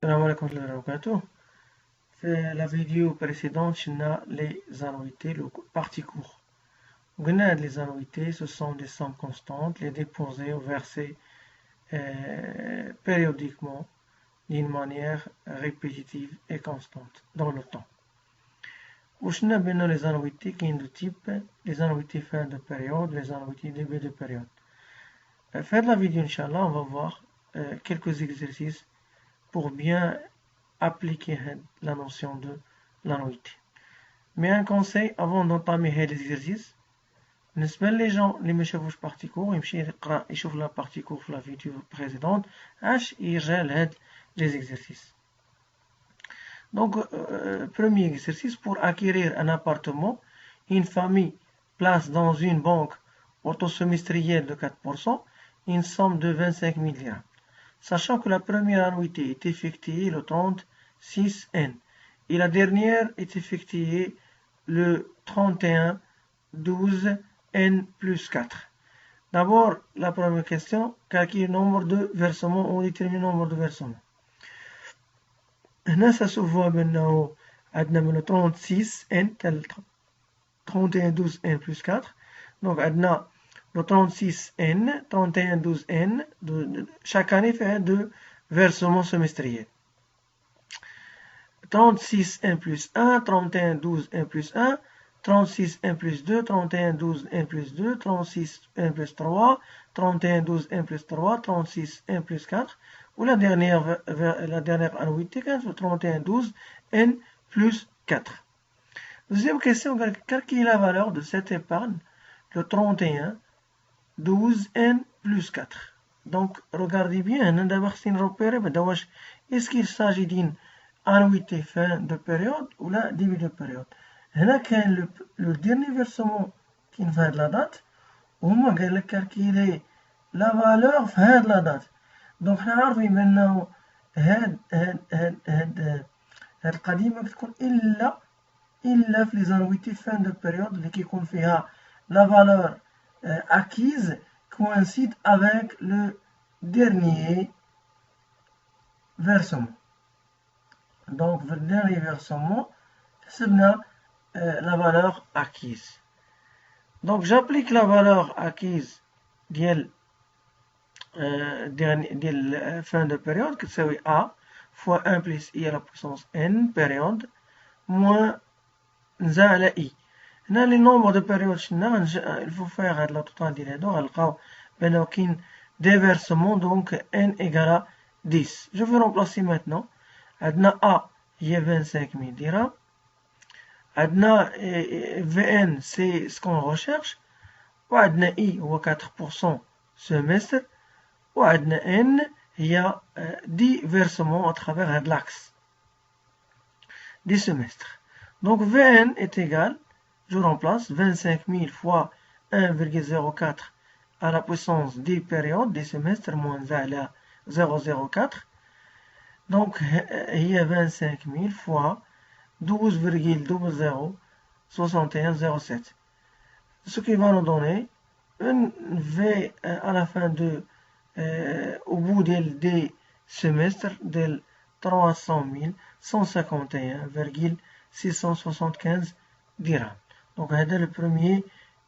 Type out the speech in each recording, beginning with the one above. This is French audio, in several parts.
السلام عليكم ورحمة الله وبركاته. في la vidéo précédente, on a les annuités, le partie court. On a les annuités, ce sont des sommes constantes, les déposées ou versées périodiquement d'une manière répétitive et constante dans le temps. On a bien les annuités qui sont de type les annuités fin de période, les annuités début de période. Faire la vidéo, Inch'Allah, on va voir quelques exercices pour bien appliquer la notion de l'annuité. Mais un conseil avant d'entamer les exercices, بالنسبة لي gens اللي ما شافوش partie court يمشي يقرا يشوف la partie court في la vidéo précédente عاش يرجع لهاد les exercices. Donc premier exercice, pour acquérir un appartement, une famille place dans une banque autosemestrielle de 4% une somme de 25 000 dirhams. Sachant que la première annuité est effectuée le 36N et la dernière est effectuée le 31/12N plus 4. D'abord, la première question, calculer le nombre de versements ou déterminer le nombre de versements. هنا ça se voit maintenant عندنا من 36N كان 31/12N plus 4. Donc عندنا le 36N, 31/12N, chaque année fait de versements semestriels. 36N plus 1, 31/12N plus 1, 36N plus 2, 31/12N plus 2, 36N plus 3, 31/12N plus 3, 36N plus 4. Ou la dernière annuité, c'est le 31/12N plus 4. Deuxième question, calculer la valeur de cette épargne, le 31/12N plus 4. Donc, regardez bien, d'abord, c'est une repère, est-ce qu'il s'agit d'une annuité fin de période ou la début de période? Là, le dernier versement qui nous fait de la date, on va calculer la valeur fin de la date. Donc, on a maintenant القديمة بتكون إلا في les annuités fin de période اللي كيكون فيها la valeur acquise coïncide avec le dernier versement. Donc, le dernier versement, c'est la valeur acquise. Donc, j'applique la valeur acquise de fin de période, que c'est A fois 1 plus I à la puissance N période, moins Z à la I. Là, les nombres de périodes, il faut faire la totale des deux. Alors, des versements, donc N égale à 10. Je vais remplacer maintenant. Adna A, il y a 25 000 dirhams. Adna VN, c'est ce qu'on recherche. Ou Adna I, ou 4% semestre. Ou Adna N, il y a 10 versements à travers l'axe des semestres. Donc VN est égal, je remplace 25 000 fois 1,04 à la puissance des périodes, des semestres, moins 0,04. Donc, il y a 25 000 fois 12,006107. Ce qui va nous donner une V à la fin au bout des semestres de 300 151,675 dirhams. Donc, c'est le premier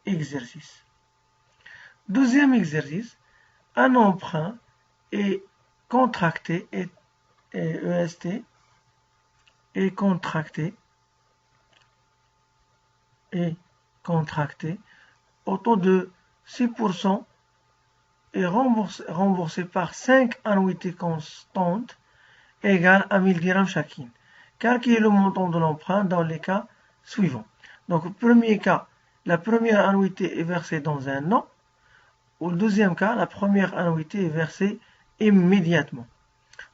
exercice. Deuxième exercice, un emprunt est contracté EST est contracté au taux de 6% et remboursé par 5 annuités constantes égale à 1000 dirhams chacune. Calculez le montant de l'emprunt dans les cas suivants. Donc, premier cas, la première annuité est versée dans un an. Ou le deuxième cas, la première annuité est versée immédiatement.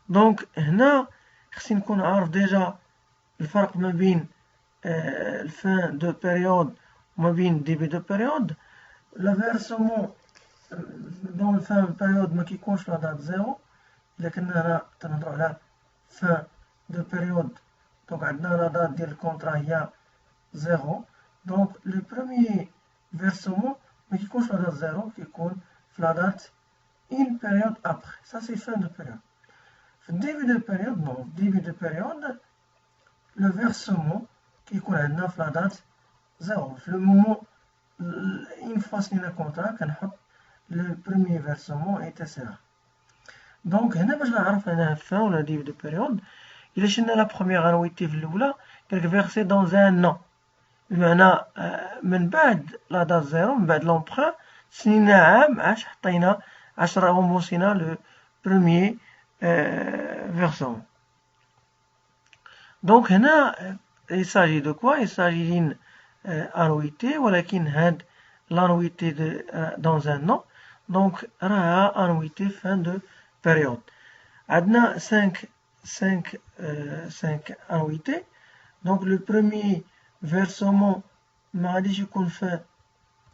Donc, هنا خصني نكون عارف déjà الفرق ما بين الفin de période وما بين début de période. Le versement dans le fin de période ما كيكونش لا date 0. إلا كنا هنا تنهضرو على fin de période. Donc, عندنا la date ديال الكونترا هي 0. Donc, le premier versement ما كيكونش لا date 0 كيكون في la date une période après. Ça, c'est fin de période. début de période, bon, début de période, le versement qui est la date 0. Le moment, une fois signé le contrat, le premier versement, etc. Donc, هنا باش نعرف أنا fin ou la début de période, إلا شلنا la première annuité في الأولى, كانت versée dans un an. بمعنى من بعد لا دات 0 من بعد l'emprunt سنينا عام عاش حطينا 10 رمبورسينا لو بروميي versement. Donc هنا il s'agit de quoi? Il s'agit d'une annuité ولكن هاد l'annuité dans un an. Donc راها annuité fin de période. عندنا 5 annuités. Donc le premier versement ما غاديش يكون في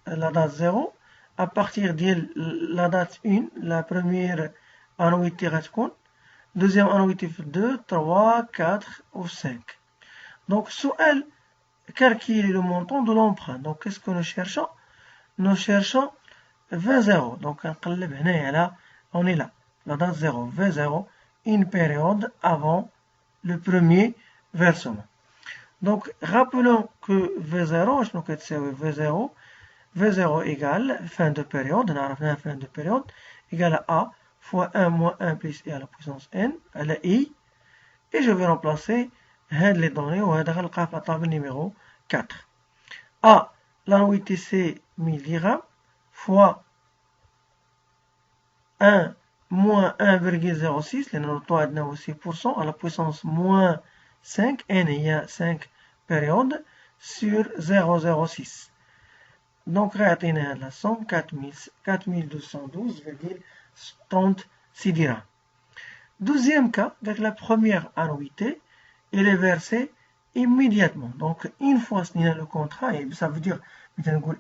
la date 0 à partir ديال la date 1 la première annuité غتكون deuxième annuité في 2 3 4 ou 5. Donc السؤال calculer le montant de l'emprunt. Donc qu'est-ce que nous cherchons? Nous cherchons V0. Donc نقلب هنايا على on est là la date 0 V0 une période avant le premier versement. Donc, rappelons que V0, je V0, V0 égale fin de période, on a fin de période, égale à A fois 1 moins 1 plus I à la puissance N, à la I, et je vais remplacer les données au la table numéro 4. A, l'annuité c'est 1000 dirhams, fois 1 moins 1,06, les notoires à 6%, à la puissance moins 5, N, il y a 5 périodes sur 0,06. Donc, réatteindre la somme 4212,36 dirhams. Deuxième cas, avec la première annuité, elle est versée immédiatement. Donc, une fois signé le contrat, et ça veut dire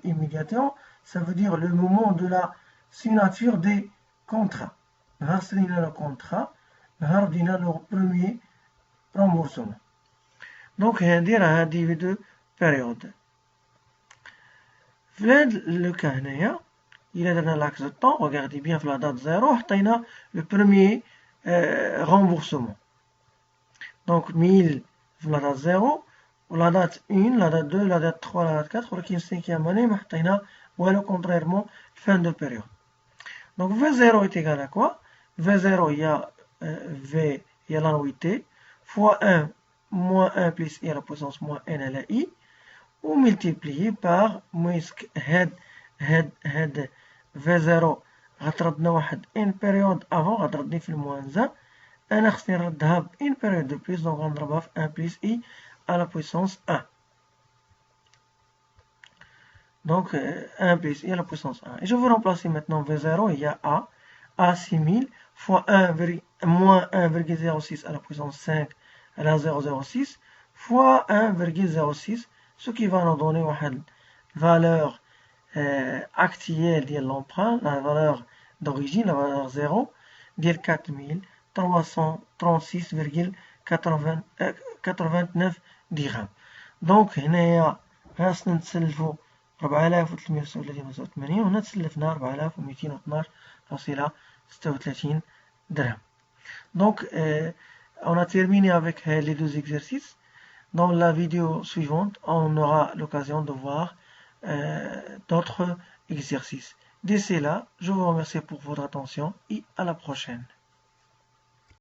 immédiatement, ça veut dire le moment de la signature des contrats. Signé le contrat, le premier remboursement. Donc, on dire un début de période. Le cas, il est dans l'axe de temps. Regardez bien la date 0. On a le premier remboursement. Donc, 1000 la date 0. La date 1, la date 2, la date 3, la date 4. Pour la cinquième année, on a contrairement fin de période. Donc, V0 est égal à quoi? V0, il y a V, il y a l'annuité, fois 1 moins 1 plus I à la puissance moins N à la I, ou multiplié par head V0 غتردنا واحد une période avant غتردني في الموان 1 أنا خصني نردها une période de plus donc غنضربها في 1 plus I à la puissance 1. Donc 1 plus I à la puissance 1. Et je veux remplacer maintenant V0, il y a A 6000 fois 1 moins 1,06 à la puissance 5 à la 0,06 fois 1,06, ce qui va nous donner une valeur actuelle de l'emprunt, la valeur d'origine, la valeur 0, de 4336,89 dirhams. Donc, هنا خاصنا نتسلفوا 4389 وهنا تسلفنا 4212.36 dirhams. Donc, on a terminé avec les deux exercices. Dans la vidéo suivante, on aura l'occasion de voir d'autres exercices. D'ici là, je vous remercie pour votre attention et à la prochaine.